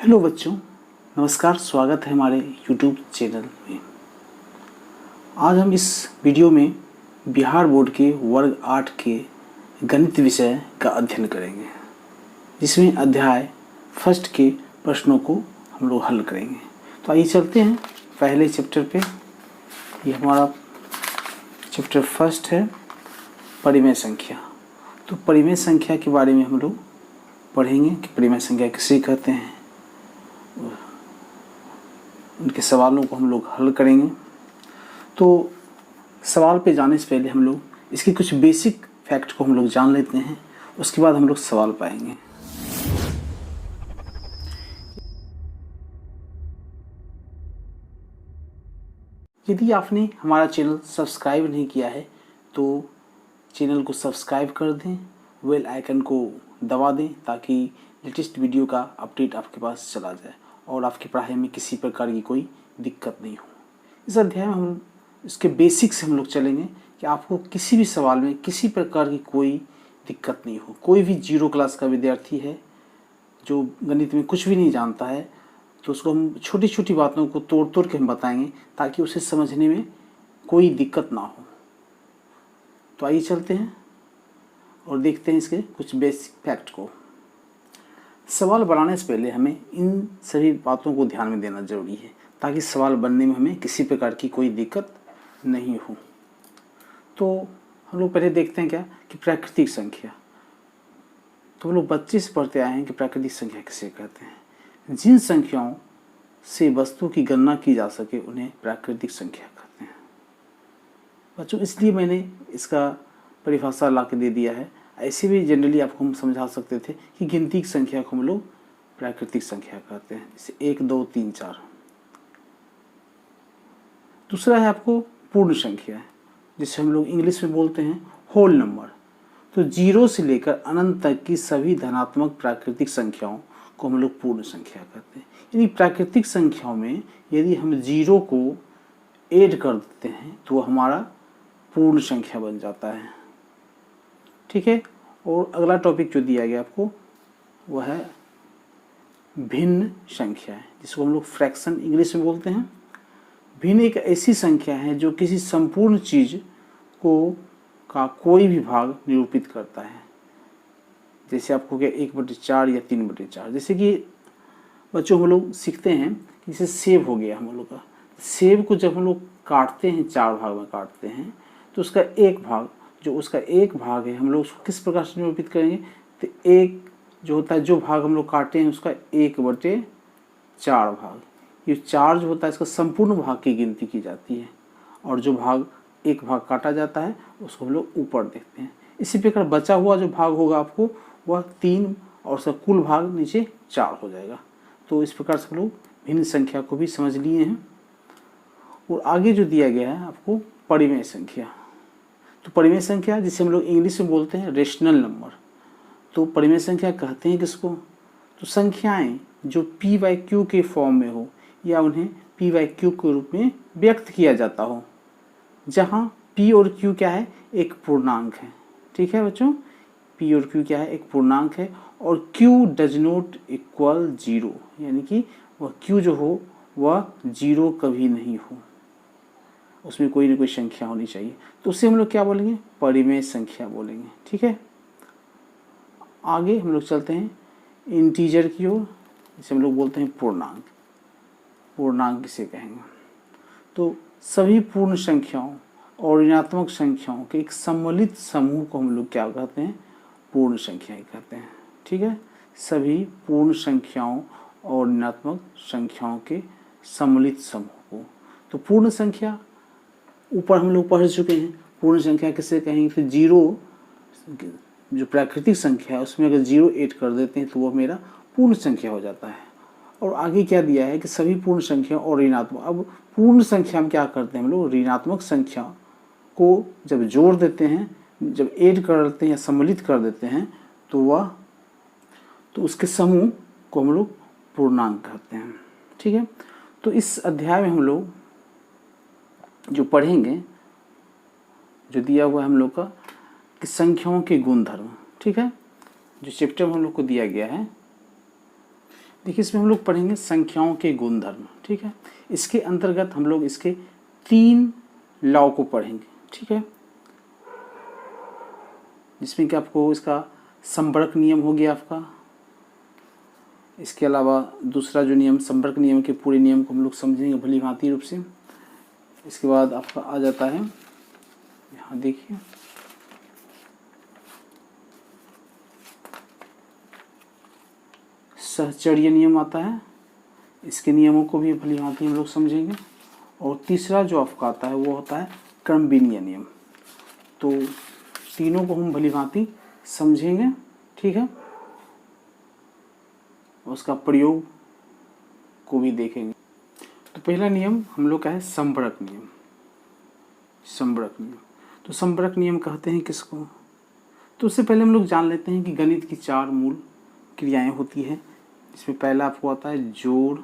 Hello बच्चों, नमस्कार। स्वागत है हमारे YouTube चैनल में। आज हम इस वीडियो में बिहार बोर्ड के वर्ग 8 के गणित विषय का अध्ययन करेंगे, जिसमें अध्याय फर्स्ट के प्रश्नों को हम लोग हल करेंगे। तो आइए चलते हैं पहले चैप्टर पे। ये हमारा चैप्टर फर्स्ट है, परिमेय संख्या। तो परिमेय संख्या के बारे में हम लोग पढ़ेंगे कि परिमेय संख्या किसे कहते हैं, उनके सवालों को हम लोग हल करेंगे। तो सवाल पे जाने से पहले हम लोग इसके कुछ बेसिक फैक्ट को हम लोग जान लेते हैं, उसके बाद हम लोग सवाल पाएंगे। यदि आपने हमारा चैनल सब्सक्राइब नहीं किया है तो चैनल को सब्सक्राइब कर दें, बेल आइकन को दबा दें, ताकि लेटेस्ट वीडियो का अपडेट आपके पास चला जाए और आपकी पढ़ाई में किसी प्रकार की कोई दिक्कत नहीं हो। इस अध्याय में हम इसके बेसिक से हम लोग चलेंगे कि आपको किसी भी सवाल में किसी प्रकार की कोई दिक्कत नहीं हो। कोई भी 0 क्लास का विद्यार्थी है जो गणित में कुछ भी नहीं जानता है, तो उसको हम छोटी छोटी बातों को तोड़ तोड़ के हम बताएंगे ताकि उसे समझने में कोई दिक्कत ना हो। तो आइए चलते हैं और देखते हैं इसके कुछ बेसिक फैक्ट को। सवाल बनाने से पहले हमें इन सभी बातों को ध्यान में देना जरूरी है, ताकि सवाल बनने में हमें किसी प्रकार की कोई दिक्कत नहीं हो। तो हम लोग पहले देखते हैं क्या कि प्राकृतिक संख्या। तो हम लोग बच्चे से पढ़ते आए हैं कि प्राकृतिक संख्या किसे कहते हैं। जिन संख्याओं से वस्तु की गणना की जा सके उन्हें प्राकृतिक संख्या कहते हैं। बच्चों, इसलिए मैंने इसका परिभाषा ला के दे दिया है। ऐसे भी जनरली आपको हम समझा सकते थे कि गिनती की संख्या को हम लोग प्राकृतिक संख्या कहते हैं, जैसे 1 2 3 4। दूसरा है आपको पूर्ण संख्या, जिसे हम लोग इंग्लिश में बोलते हैं होल नंबर। तो 0 से लेकर अनंत तक की सभी धनात्मक प्राकृतिक संख्याओं को हम लोग पूर्ण संख्या कहते हैं। यानी प्राकृतिक संख्याओं में यदि हम 0 को ऐड कर देते हैं तो हमारा पूर्ण संख्या बन जाता है। ठीक है। और अगला टॉपिक जो दिया गया आपको वह है भिन्न संख्या है, जिसको हम लोग फ्रैक्शन इंग्लिश में बोलते हैं। भिन्न एक ऐसी संख्या है जो किसी संपूर्ण चीज को का कोई भी भाग निरूपित करता है। जैसे आपको क्या 1/4 या 3/4। जैसे कि बच्चों हम लोग सीखते हैं कि जैसे सेब हो गया हम लोग का। सेब को जब हम लोग काटते हैं, 4 भाग में काटते हैं, तो उसका एक भाग है हम लोग उसको किस प्रकार से निरूपित करेंगे। तो एक जो होता है, जो भाग हम लोग काटे हैं उसका 1/4 भाग। ये 4 जो होता है इसका संपूर्ण भाग की गिनती की जाती है, और जो भाग एक भाग काटा जाता है उसको हम लोग ऊपर देखते हैं। इसी प्रकार बचा हुआ जो भाग होगा आपको वह 3 और उसका कुल भाग नीचे 4 हो जाएगा। तो इस प्रकार से हम लोग भिन्न संख्या को भी समझ लिए हैं। और आगे जो दिया गया है आपको परिमेय संख्या। तो परिमेय संख्या जिसे हम लोग इंग्लिश में बोलते हैं रेशनल नंबर। तो परिमेय संख्या कहते हैं किसको? तो संख्याएं जो p/q के फॉर्म में हो या उन्हें p/q के रूप में व्यक्त किया जाता हो, जहां p और q क्या है? एक पूर्णांक है। ठीक है बच्चों, p और q क्या है? एक पूर्णांक है। और q डज नॉट इक्वल 0, यानी कि वह q जो हो वह 0 कभी नहीं हो, उसमें कोई ना कोई संख्या होनी चाहिए। तो उससे हम लोग क्या बोलेंगे? परिमेय संख्या बोलेंगे। ठीक है। आगे हम लोग चलते हैं इंटीजर की ओर, जिसे हम लोग बोलते हैं पूर्णांक। पूर्णांक किसे कहेंगे? तो सभी पूर्ण संख्याओं और ऋणात्मक संख्याओं के एक सम्मिलित समूह को हम लोग क्या कहते हैं? पूर्ण संख्याएं कहते हैं। ठीक है। सभी पूर्ण संख्याओं और ऋणात्मक संख्याओं के सम्मिलित समूह को। तो पूर्ण संख्या ऊपर हम लोग पढ़ चुके हैं। पूर्ण संख्या किसे कहेंगे? तो 0 जो प्राकृतिक संख्या है उसमें अगर 0 ऐड कर देते हैं तो वो मेरा पूर्ण संख्या हो जाता है। और आगे क्या दिया है कि सभी पूर्ण संख्या और ऋणात्मक। अब पूर्ण संख्या में क्या करते हैं हम लोग? ऋणात्मक संख्या को जब जोड़ देते हैं, जब ऐड कर देते हैं या सम्मिलित कर देते हैं तो उसके समूह को हम लोग पूर्णांक कहते हैं। ठीक है। तो इस अध्याय में हम लोग जो पढ़ेंगे, जो दिया हुआ है हम लोग का कि संख्याओं के गुणधर्म। ठीक है। जो चैप्टर हम लोग को दिया गया है देखिए इसमें हम लोग पढ़ेंगे संख्याओं के गुणधर्म, ठीक है। इसके अंतर्गत हम लोग इसके 3 लॉ को पढ़ेंगे, ठीक है, जिसमें कि आपको इसका संबरक नियम हो गया आपका। इसके अलावा दूसरा जो नियम, संबरक नियम के पूरे नियम को हम लोग समझेंगे भली भांति रूप से। इसके बाद आपका आ जाता है, यहाँ देखिए, सहचर्य नियम आता है, इसके नियमों को भी भली भांति हम लोग समझेंगे। और तीसरा जो आपका आता है वो होता है क्रमबिनीय नियम। तो तीनों को हम भली भांति समझेंगे, ठीक है, उसका प्रयोग को भी देखेंगे। तो पहला नियम हम लोग का है संबरक नियम। संबरक नियम, तो संबरक नियम कहते हैं किसको? तो उससे पहले हम लोग जान लेते हैं कि गणित की 4 मूल क्रियाएं होती हैं, जिसमें पहला आपको आता है जोड़,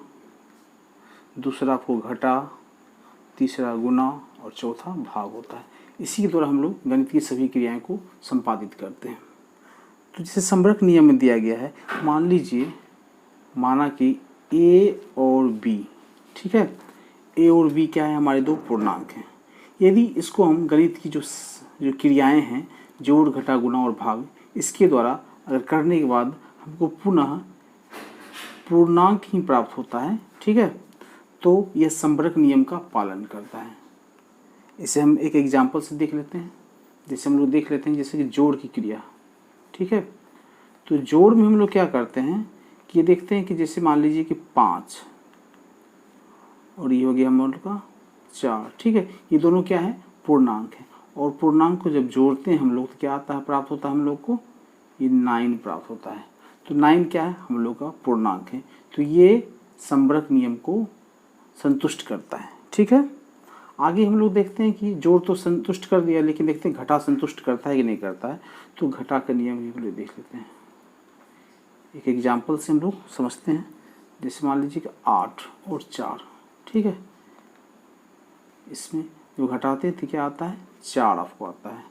दूसरा आपको घटा, तीसरा गुणा और चौथा भाग होता है। इसी के द्वारा हम लोग गणित की सभी क्रियाएं को संपादित करते हैं। तो जैसे संबरक नियम में दिया गया है, मान लीजिए, माना कि a और b, ठीक है, a और b क्या है? हमारे 2 पूर्णांक हैं। यदि इसको हम गणित की जो क्रियाएं हैं, जोड़ घटा गुणा और भाग, इसके द्वारा अगर करने के बाद हमको पुनः पूर्णांक ही प्राप्त होता है, ठीक है, तो यह संबरक नियम का पालन करता है। इसे हम एक एग्जाम्पल से देख लेते हैं। जैसे हम लोग देख लेते हैं, जैसे कि जोड़ की क्रिया, ठीक है। तो जोड़ में हम लोग क्या करते हैं कि ये देखते हैं कि जैसे मान लीजिए कि 5 और ये हो गया हम लोग का 4, ठीक है, ये दोनों क्या है? पूर्णांक है। और पूर्णांक को जब जोड़ते हैं हम लोग तो क्या आता है? प्राप्त होता है हम लोग को ये 9 प्राप्त होता है। तो 9 क्या है? हम लोग का पूर्णांक है। तो ये संबरक नियम को संतुष्ट करता है, ठीक है। आगे हम लोग देखते हैं कि जोड़ तो संतुष्ट कर दिया, लेकिन देखते हैं घटा संतुष्ट करता है कि नहीं करता है। तो घटा का नियम भी हम लोग देख लेते हैं, एक एग्जाम्पल से हम लोग समझते हैं। जैसे मान लीजिए कि 8 और 4, ठीक है, इसमें जो घटाते हैं तो क्या आता है? 4 आपको आता है।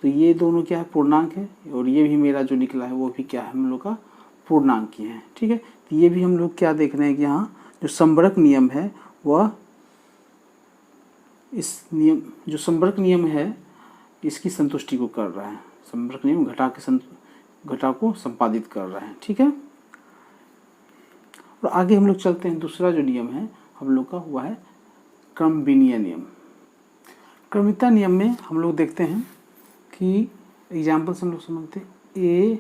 तो ये दोनों क्या है? पूर्णांक है। और ये भी मेरा जो निकला है वो भी क्या है? हम लोग का पूर्णांक ही है, ठीक है। तो ये भी हम लोग क्या देख रहे हैं कि यहाँ जो संबरक नियम है वह इस नियम, जो संबरक नियम है, इसकी संतुष्टि को कर रहा है। संबरक नियम घटा को संपादित कर रहा है, ठीक है। और आगे हम लोग चलते हैं। दूसरा जो नियम है हम लोग का वह है क्रमबिनीय नियम। क्रमिता नियम में हम लोग देखते हैं कि एग्जाम्पल से हम लोग समझते हैं, a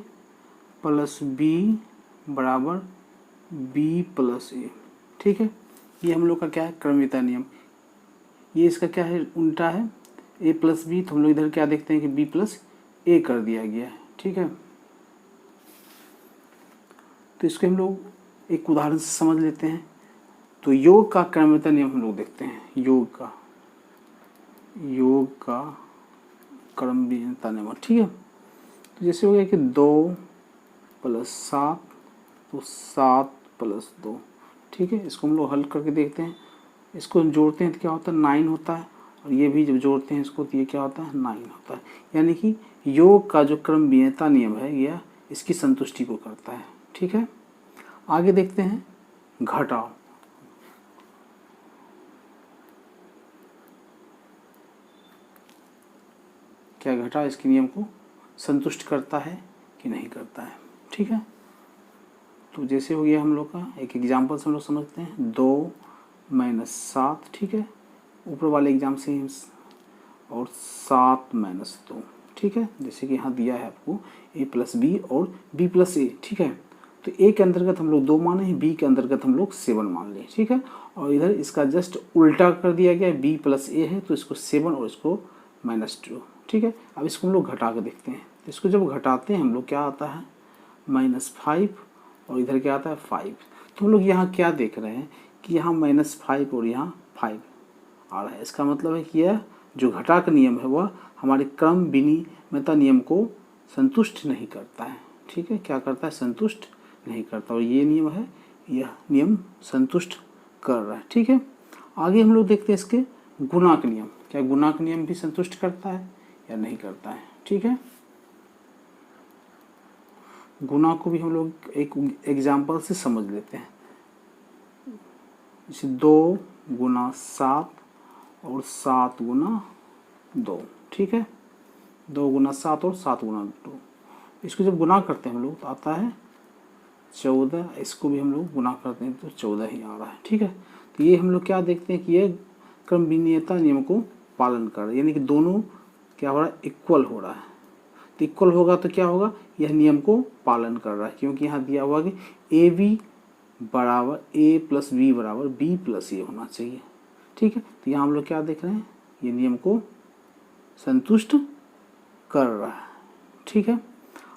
+ b = b + a, ठीक है। ये हम लोग का क्या है? क्रमिता नियम। ये इसका क्या है? उल्टा है। a + b, तो हम लोग इधर क्या देखते हैं कि b + a कर दिया गया है, ठीक है। तो इसको हम लोग एक उदाहरण से समझ लेते हैं। तो योग का क्रमिता नियम हम लोग देखते हैं। योग का क्रमबिनीयता नियम, ठीक है। तो जैसे हो गया कि 2 + 7 तो 7 + 2, ठीक है। इसको हम लोग हल करके देखते हैं। इसको हम जोड़ते हैं तो क्या होता है? 9 होता है। और ये भी जब जोड़ते हैं इसको तो ये क्या होता है? 9 होता है। यानी कि योग का जो क्रमबिनीयता नियम है यह इसकी संतुष्टि को करता है, ठीक है। आगे देखते हैं घटाव। क्या घटाव इसके नियम को संतुष्ट करता है कि नहीं करता है, ठीक है। तो जैसे हो गया हम लोग का एक एग्जाम्पल से हम लोग समझते हैं, 2 - 7, ठीक है, ऊपर वाले एग्जाम से ही, और 7 - 2, ठीक है। जैसे कि यहाँ दिया है आपको a + b और b + a, ठीक है। तो a के अंतर्गत हम लोग 2 माने हैं, b के अंतर्गत हम लोग 7 मान लिए, ठीक है। और इधर इसका जस्ट उल्टा कर दिया गया है, b + a है तो इसको 7 और इसको -2, ठीक है। अब इसको हम लोग घटा कर देखते हैं। तो इसको जब घटाते हैं हम लोग क्या आता है? -5 और इधर क्या आता है? 5। तो हम लोग यहाँ क्या देख रहे हैं कि यहाँ -5 और यहाँ 5 आ रहा है। इसका मतलब है कि यह जो घटा का नियम है वह हमारे क्रम विनिमयता नियम को संतुष्ट नहीं करता है, ठीक है। क्या करता है? संतुष्ट नहीं करता। और ये नियम है, यह नियम संतुष्ट कर रहा है, ठीक है। आगे हम लोग देखते हैं इसके गुणांक नियम। क्या गुणांक नियम भी संतुष्ट करता है या नहीं करता है, ठीक है। गुना को भी हम लोग एक एग्जाम्पल से समझ लेते हैं। जैसे 2 गुना 7 और 7 गुना 2, ठीक है। 2 गुना 7 और 7 गुना 2, इसको जब गुना करते हैं हम लोग तो आता है 14। इसको भी हम लोग गुना करते हैं तो 14 ही आ रहा है, ठीक है। तो ये हम लोग क्या देखते हैं कि ये क्रमविनियता नियम को पालन कर रहा है, यानी कि दोनों क्या हो रहा है, इक्वल हो रहा है। तो इक्वल होगा तो क्या होगा, यह नियम को पालन कर रहा है, क्योंकि यहाँ दिया हुआ कि ए बी बराबर ए प्लस बी बराबर बी प्लस ए होना चाहिए, ठीक है। तो यहाँ हम लोग क्या देख रहे हैं, ये नियम को संतुष्ट कर रहा है, ठीक है।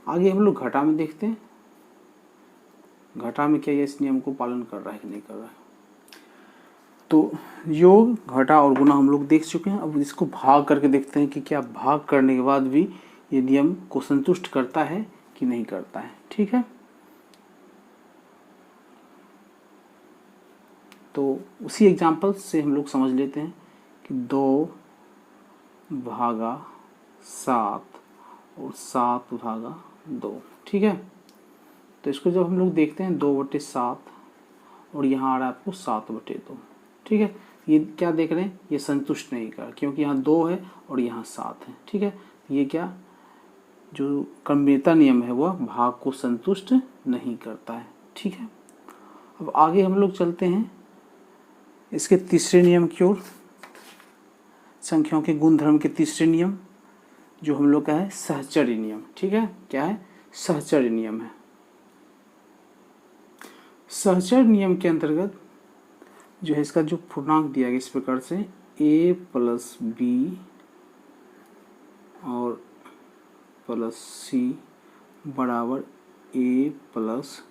आगे हम लोग घटा में देखते हैं, घटा में क्या ये इस नियम को पालन कर रहा है कि नहीं कर रहा है। तो योग, घटा और गुणा हम लोग देख चुके हैं। अब इसको भाग करके देखते हैं कि क्या भाग करने के बाद भी ये नियम को संतुष्ट करता है कि नहीं करता है, ठीक है। तो उसी एग्जाम्पल से हम लोग समझ लेते हैं कि 2 भागा 7 और 7 भागा 2, ठीक है। तो इसको जब हम लोग देखते हैं 2/7 और यहाँ आ रहा है आपको 7/2, ठीक है। ये क्या देख रहे हैं, ये संतुष्ट नहीं कर, क्योंकि यहाँ 2 है और यहाँ 7 है, ठीक है। ये क्या, जो क्रमविनियता नियम है वह भाग को संतुष्ट नहीं करता है, ठीक है। अब आगे हम लोग चलते हैं इसके तीसरे नियम की ओर, संख्याओं के गुणधर्म के तीसरे नियम, जो हम लोग का है सहचर्य नियम, ठीक है। क्या है, सहचर्य नियम है। सहचर्य नियम के अंतर्गत जो है इसका जो पूर्णांक दिया गया इस प्रकार से a प्लस बी और प्लस सी बराबर a प्लस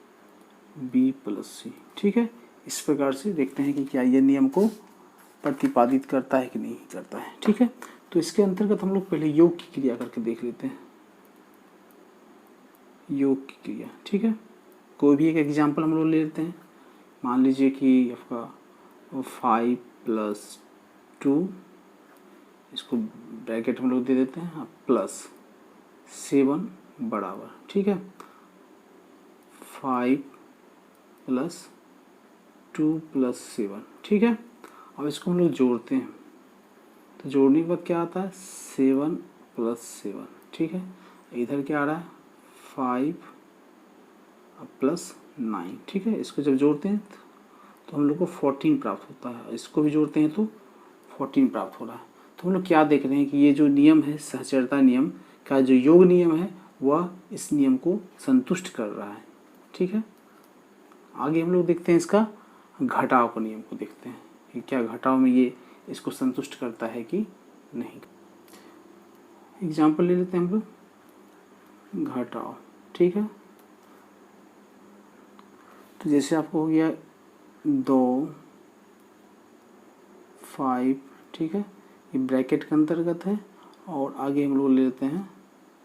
बी प्लस सी, ठीक है। इस प्रकार से देखते हैं कि क्या ये नियम को प्रतिपादित करता है कि नहीं करता है, ठीक है। तो इसके अंतर्गत हम लोग पहले योग की क्रिया करके देख लेते हैं, योग की क्रिया, ठीक है। कोई भी एक एग्जाम्पल हम लोग ले लेते हैं। मान लीजिए कि आपका 5 + 2, इसको ब्रैकेट हम लोग दे देते हैं, प्लस 7 बराबर, ठीक है, 5 + 2 + 7, ठीक है। अब इसको हम लोग जोड़ते हैं, तो जोड़ने के बाद क्या आता है 7 + 7, ठीक है। इधर क्या आ रहा है 5 + 9, ठीक है। इसको जब जोड़ते हैं तो हम लोग को 14 प्राप्त होता है, इसको भी जोड़ते हैं तो 14 प्राप्त हो रहा है। तो हम लोग क्या देख रहे हैं कि ये जो नियम है सहचर्यता नियम का, जो योग नियम है वह इस नियम को संतुष्ट कर रहा है, ठीक है। आगे हम लोग देखते हैं इसका घटाव का नियम को देखते हैं कि क्या घटाव में ये इसको संतुष्ट करता है कि नहीं। एग्जाम्पल ले लेते हैं हम लोग घटाव, ठीक है। तो जैसे आपको हो गया 2 5, ठीक है, ये ब्रैकेट के अंतर्गत है, और आगे हम लोग ले लेते हैं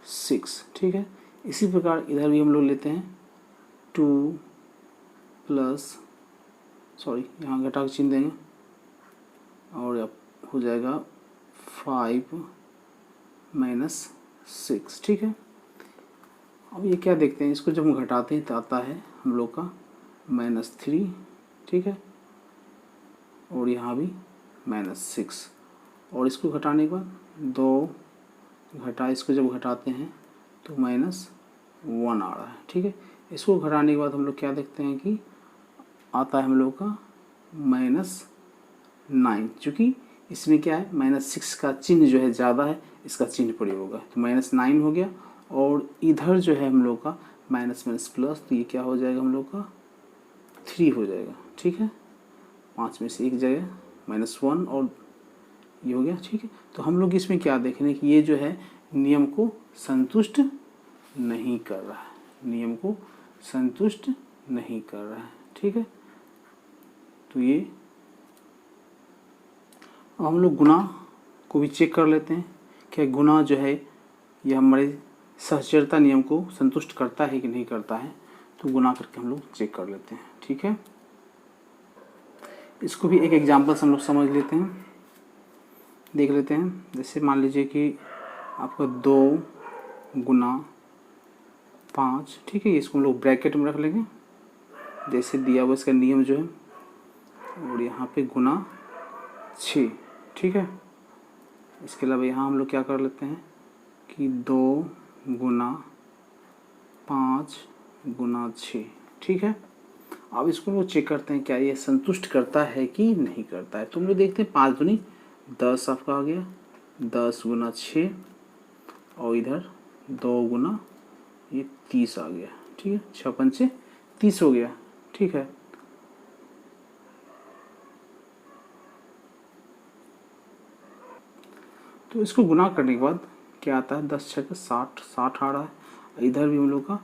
6, ठीक है। इसी प्रकार इधर भी हम लोग लेते हैं 2 प्लस, सॉरी यहाँ घटा के चिन्ह देंगे और हो जाएगा 5 - 6, ठीक है। अब ये क्या देखते हैं, इसको जब हम घटाते हैं तो आता है हम लोग का -3, ठीक है, और यहाँ भी -6, और इसको घटाने के बाद 2 घटा, इसको जब घटाते हैं तो -1 आ रहा है, ठीक है। इसको घटाने के बाद हम लोग क्या देखते हैं कि आता है हम लोग का -9, चूँकि इसमें क्या है -6 का चिन्ह जो है ज़्यादा है, इसका चिन्ह प्रयोग होगा, तो -9 हो गया। और इधर जो है हम लोग का माइनस प्लस, तो ये क्या हो जाएगा हम लोग का 3 हो जाएगा, ठीक है। 5 में से एक जगह -1 और ये हो गया, ठीक है। तो हम लोग इसमें क्या देख रहे हैं कि ये जो है नियम को संतुष्ट नहीं कर रहा है, नियम को संतुष्ट नहीं कर रहा है, ठीक है। तो ये अब हम लोग गुना को भी चेक कर लेते हैं, क्या गुना जो है ये हमारे सहचर्यता नियम को संतुष्ट करता है कि नहीं करता है। तो गुना करके हम लोग चेक कर लेते हैं, ठीक है। इसको भी एक एग्जाम्पल से हम लोग समझ लेते हैं, देख लेते हैं। जैसे मान लीजिए कि आपका 2 गुना 5, ठीक है। इसको हम लोग ब्रैकेट में रख लेंगे जैसे दिया हुआ इसका नियम जो है, और यहाँ पे गुना 6, ठीक है। इसके अलावा यहाँ हम लोग क्या कर लेते हैं कि 2 गुना 5 गुना 6, ठीक है। अब इसको लोग चेक करते हैं क्या ये संतुष्ट करता है कि नहीं करता है। तो हम लोग देखते हैं 5 दूनी 10 आपका आ गया, 10 गुना 6, और इधर 2 गुना ये 30 आ गया, ठीक है। 6 पंचे 30 हो गया, ठीक है। तो इसको गुना करने के बाद क्या आता है, 10 6 60, 60 आ रहा है। इधर भी हम लोग का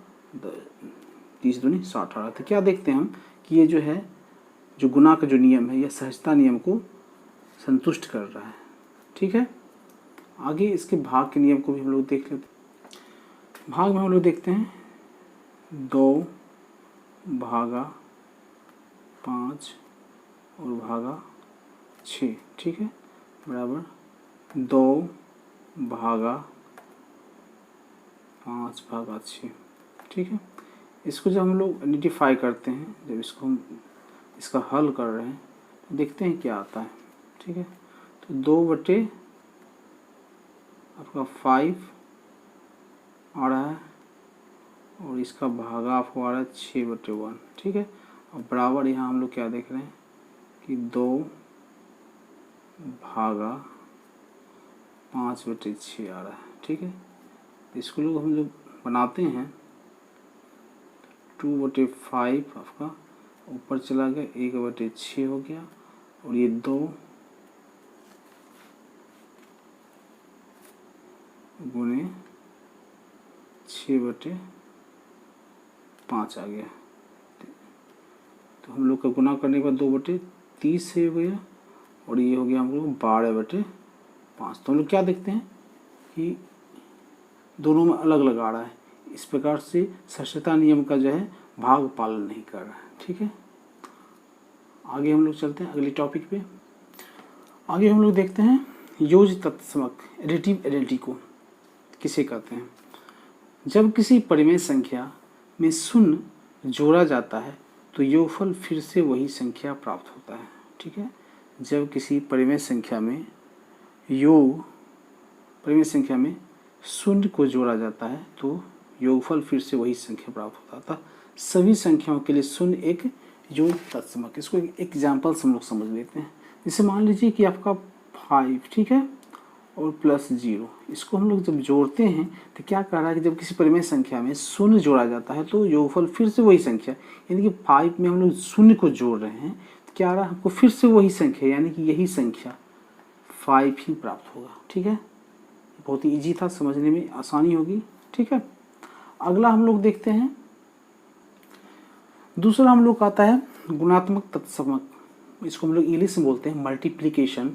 30 दूनी 60 आ रहा है। तो क्या देखते हैं हम कि ये जो है जो गुना का जो नियम है यह सहजता नियम को संतुष्ट कर रहा है, ठीक है। आगे इसके भाग के नियम को भी हम लोग देख लेते हैं। भाग में हम लोग देखते हैं 2 भागा 5 और भागा 6, ठीक है, बराबर 2 भागा 5 भागा 6, ठीक है। इसको जब हम लोग आइडेंटिफाई करते हैं, जब इसको हम इसका हल कर रहे हैं तो देखते हैं क्या आता है, ठीक है। तो 2 बटे आपका 5 आ रहा है और इसका भागा आपको आ रहा है 6 बटे 1, ठीक है। और बराबर यहाँ हम लोग क्या देख रहे हैं कि 2 भागा 5 बटे 6 आ रहा है, ठीक है। इसको लोग हम लोग बनाते हैं 2 बटे 5 आपका ऊपर चला गया, 1 बटे 6 हो गया, और ये 2 गुने 6 बटे 5 आ गया। तो हम लोग का गुना करने के बाद 2 बटे 30 से हो गया, और ये हो गया हम लोग 12 बटे 5। तो हम लोग क्या देखते हैं कि दोनों में अलग अलग आ रहा है। इस प्रकार से सहजता नियम का जो है भाग पालन नहीं कर रहा है, ठीक है। आगे हम लोग चलते हैं अगले टॉपिक पे। आगे हम लोग देखते हैं योज तत्समक एडिटिव एडिलिटी को किसे कहते हैं। जब किसी परिमेय संख्या में शून्य जोड़ा जाता है तो योगफल फिर से वही संख्या प्राप्त होता है, ठीक है। जब किसी परिमेय संख्या में शून्य को जोड़ा जाता है तो योगफल फिर से वही संख्या प्राप्त होता है। अतः सभी संख्याओं के लिए शून्य एक योग तत्समक। इसको एक एग्जाम्पल से हम लोग समझ लेते हैं। जैसे मान लीजिए कि आपका 5, ठीक है, और प्लस 0, इसको हम लोग जब जोड़ते हैं तो क्या कह रहा है कि जब किसी परिमेय संख्या में शून्य जोड़ा जाता है तो योगफल फिर से वही संख्या, यानी कि 5 में हम लोग शून्य को जोड़ रहे हैं तो क्या आ रहा है हमको फिर से वही संख्या, यानी कि यही संख्या 5 ही प्राप्त होगा, ठीक है। बहुत ही ईजी था, समझने में आसानी होगी, ठीक है। अगला हम लोग देखते हैं, दूसरा हम लोग आता है गुणात्मक तत्समक। इसको हम लोग इंग्लिश में बोलते हैं मल्टीप्लिकेशन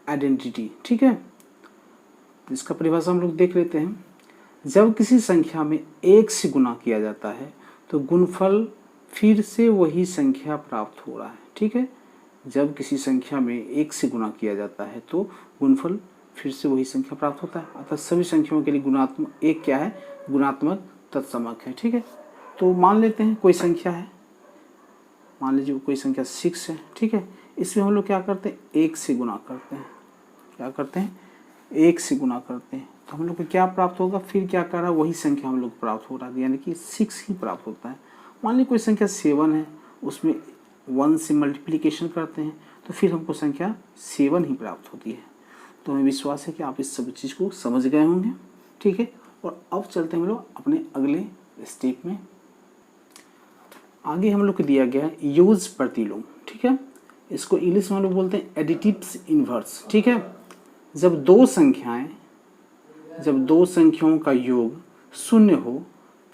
आइडेंटिटी, ठीक है। इसका परिभाषा हम लोग देख लेते हैं। जब किसी संख्या में 1 से गुना किया जाता है तो गुणफल फिर से वही संख्या प्राप्त हो रहा है, ठीक है। जब किसी संख्या में 1 से गुना किया जाता है तो गुणफल फिर से वही संख्या प्राप्त होता है। अतः सभी संख्याओं के लिए गुणात्मक एक क्या है, गुणात्मक तत्समक है, ठीक है। तो मान लेते हैं कोई संख्या है, मान लीजिए कोई संख्या 6 है, ठीक है। इसमें हम लोग क्या करते हैं, 1 से गुना करते हैं। क्या करते हैं, 1 से गुना करते हैं तो हम लोग को क्या प्राप्त होगा, फिर क्या कर रहा है वही संख्या हम लोग प्राप्त हो रहा है, यानी कि 6 ही प्राप्त होता है। मान लीजिए कोई संख्या 7 है, उसमें 1 से मल्टीप्लिकेशन करते हैं तो फिर हमको संख्या 7 ही प्राप्त होती है। तो हमें विश्वास है कि आप इस सब चीज़ को समझ गए होंगे, ठीक है। और अब चलते हैं हम लोग अपने अगले स्टेप में। आगे हम लोग को दिया गया है यूज प्रतिलोम, ठीक है। इसको इंग्लिश में हम लोग बोलते हैं एडिटिव्स इन्वर्स, ठीक है। जब दो संख्याओं का योग 0 हो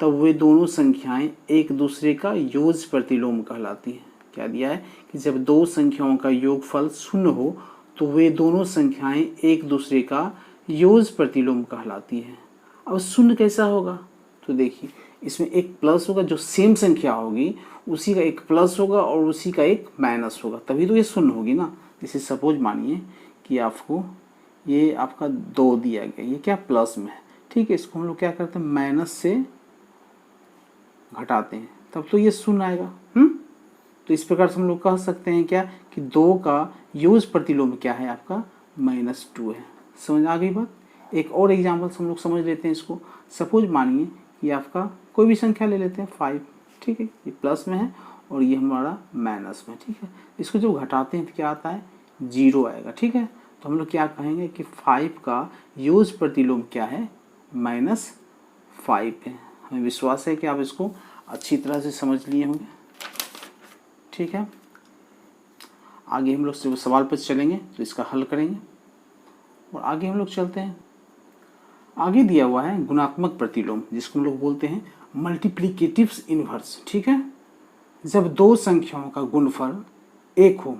तब वे दोनों संख्याएं एक दूसरे का योज प्रतिलोम कहलाती हैं। क्या दिया है कि जब दो संख्याओं का योगफल 0 हो तो वे दोनों संख्याएं एक दूसरे का योज प्रतिलोम कहलाती हैं। अब 0 कैसा होगा, तो देखिए इसमें एक प्लस होगा, जो सेम संख्या होगी उसी का एक प्लस होगा और उसी का एक माइनस होगा, तभी तो ये 0 होगी ना। जैसे सपोज मानिए कि आपको ये आपका 2 दिया गया, ये क्या प्लस में है, ठीक है। इसको हम लोग क्या करते हैं, माइनस से घटाते हैं तब तो ये शून्य आएगा। तो इस प्रकार से हम लोग कह सकते हैं क्या कि 2 का यूज प्रतिलोम क्या है आपका -2 है। समझ आ गई बात। एक और एग्जाम्पल हम लोग समझ लेते हैं इसको। सपोज मानिए कि आपका कोई भी संख्या ले लेते हैं 5, ठीक है, ये प्लस में है और ये हमारा माइनस में, ठीक है। इसको जब घटाते हैं तो क्या आता है 0 आएगा, ठीक है। तो हम लोग क्या कहेंगे कि 5 का यूज प्रतिलोम क्या है -5 है। हमें विश्वास है कि आप इसको अच्छी तरह से समझ लिए होंगे, ठीक है। आगे हम लोग सवाल पर चलेंगे तो इसका हल करेंगे और आगे हम लोग चलते हैं। आगे दिया हुआ है गुणात्मक प्रतिलोम, जिसको हम लोग बोलते हैं मल्टीप्लिकेटिव्स इनवर्स, ठीक है। जब 2 संख्याओं का गुणफल 1 हो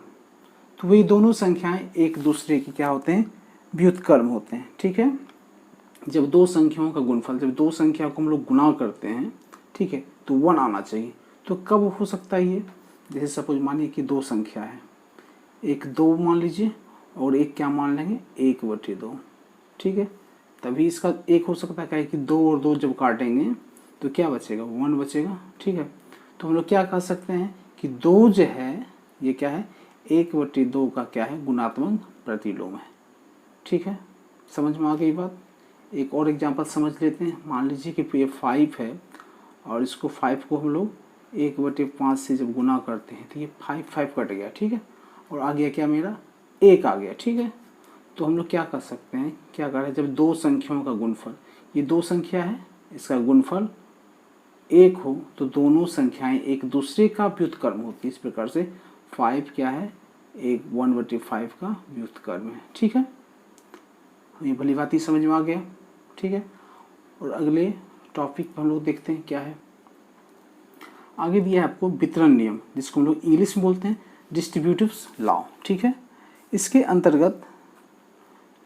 तो वही दोनों संख्याएं एक दूसरे के क्या होते हैं व्युत्क्रम होते हैं, ठीक है। जब 2 संख्याओं का गुणफल, जब 2 संख्या को हम लोग गुणा करते हैं, ठीक है, तो 1 आना चाहिए। तो कब हो सकता है ये, जैसे सपोज मानिए कि 2 संख्या है, एक 2 मान लीजिए और एक क्या मान लेंगे 1/2, ठीक है। तभी इसका 1 हो सकता है, क्या है कि 2 और 2 जब काटेंगे तो क्या बचेगा 1 बचेगा, ठीक है। तो हम लोग क्या कह सकते हैं कि 2 जो है ये क्या है 1/2 का क्या है गुणात्मक प्रतिलोम है, ठीक है। समझ में आ गई बात। एक और एग्जांपल समझ लेते हैं। मान लीजिए कि ये 5 है और इसको 5 को हम लोग 1/5 से जब गुना करते हैं तो ये 5 कट गया, ठीक है, और आ गया क्या मेरा 1 आ गया, ठीक है। तो हम लोग क्या कर सकते हैं, क्या कर रहे हैं, जब 2 संख्याओं का गुणफल, ये 2 संख्या है, इसका गुणफल 1 हो तो दोनों संख्याएं एक दूसरे का व्युत्क्रम होती है। इस प्रकार से 5 क्या है 1/5 का व्युत्क्रम है, ठीक है। ये भली बात ही समझ में आ गया, ठीक है। और अगले टॉपिक पर हम लोग देखते हैं क्या है। आगे दिया है आपको वितरण नियम, जिसको हम लोग इंग्लिश में बोलते हैं डिस्ट्रीब्यूटिव्स लॉ, ठीक है। इसके अंतर्गत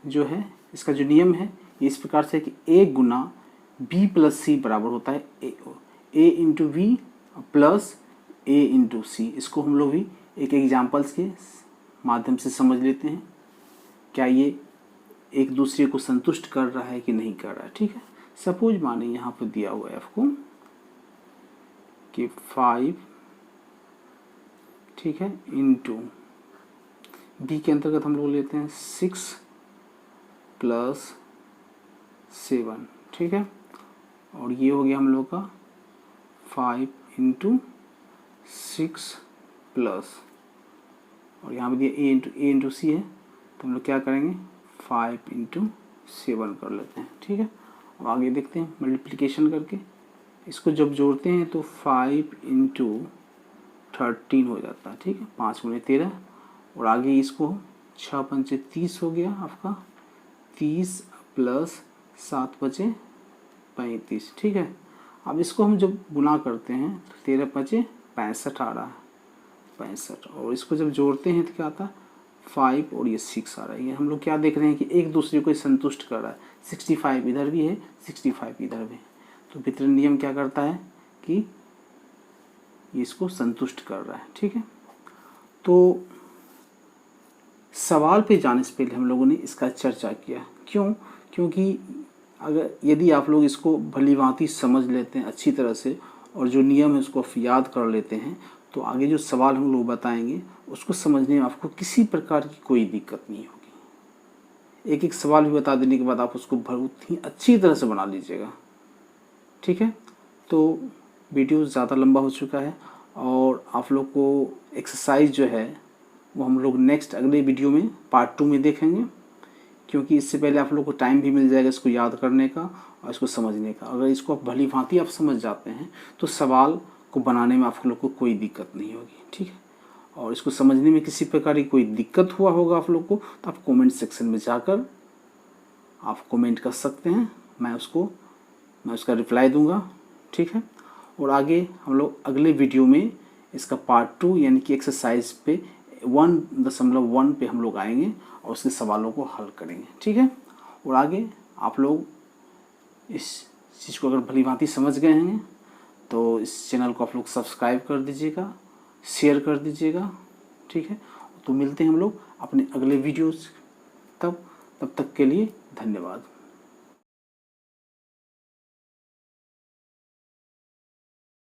जो है इसका जो नियम है ये इस प्रकार से कि A Guna B plus C बराबर होता है A into B plus A into C। इसको हम लोग भी एक एग्जाम्पल्स के माध्यम से समझ लेते हैं, क्या ये एक दूसरे को संतुष्ट कर रहा है कि नहीं कर रहा है, ठीक है। सपोज माने यहाँ पर दिया हुआ है आपको कि 5, ठीक है, इंटू B के अंतर्गत हम लोग लेते हैं 6 प्लस 7, ठीक है, और ये हो गया हम लोग का 5 इंटू 6 प्लस, और यहाँ पे दिया A इंटू C है, तो हम लोग क्या करेंगे 5 इंटू 7 कर लेते हैं, ठीक है। अब आगे देखते हैं मल्टीप्लिकेशन करके, इसको जब जोड़ते हैं तो 5 इंटू 13 हो जाता है, ठीक है, 5 गुणे 13, और आगे इसको 6 पंचे 30 हो गया आपका 30 प्लस 7 बचे 35, ठीक है। अब इसको हम जब गुना करते हैं तो 13 5 65 आ रहा है 65, और इसको जब जोड़ते हैं तो क्या आता है 5 और ये 6 आ रहा है। ये हम लोग क्या देख रहे हैं कि एक दूसरे को संतुष्ट कर रहा है, 65 इधर भी है 65 इधर भी है। तो वितरण नियम क्या करता है कि इसको संतुष्ट कर रहा है, ठीक है। तो सवाल पे जाने से पहले हम लोगों ने इसका चर्चा किया, क्यों, क्योंकि अगर यदि आप लोग इसको भलीभांति समझ लेते हैं अच्छी तरह से और जो नियम है उसको याद कर लेते हैं तो आगे जो सवाल हम लोग बताएंगे उसको समझने में आपको किसी प्रकार की कोई दिक्कत नहीं होगी। एक एक सवाल भी बता देने के बाद आप उसको बहुत ही अच्छी तरह से बना लीजिएगा, ठीक है। तो वीडियो ज़्यादा लंबा हो चुका है और आप लोग को एक्सरसाइज जो है वो हम लोग नेक्स्ट अगले वीडियो में पार्ट 2 में देखेंगे, क्योंकि इससे पहले आप लोग को टाइम भी मिल जाएगा इसको याद करने का और इसको समझने का। अगर इसको आप भली भांति आप समझ जाते हैं तो सवाल को बनाने में आप लोग को कोई दिक्कत नहीं होगी, ठीक है। और इसको समझने में किसी प्रकार की कोई दिक्कत हुआ होगा आप लोग को तो आप कमेंट सेक्शन में जाकर आप कमेंट कर सकते हैं, मैं उसका रिप्लाई दूंगा, ठीक है। और आगे हम लोग अगले वीडियो में इसका पार्ट 2 यानी कि एक्सरसाइज पे 1.1 पे हम लोग आएंगे और उसके सवालों को हल करेंगे, ठीक है। और आगे आप लोग इस चीज़ को अगर भली भांति समझ गए हैं तो इस चैनल को आप लोग सब्सक्राइब कर दीजिएगा, शेयर कर दीजिएगा, ठीक है। तो मिलते हैं हम लोग अपने अगले वीडियोस, तब तक के लिए धन्यवाद।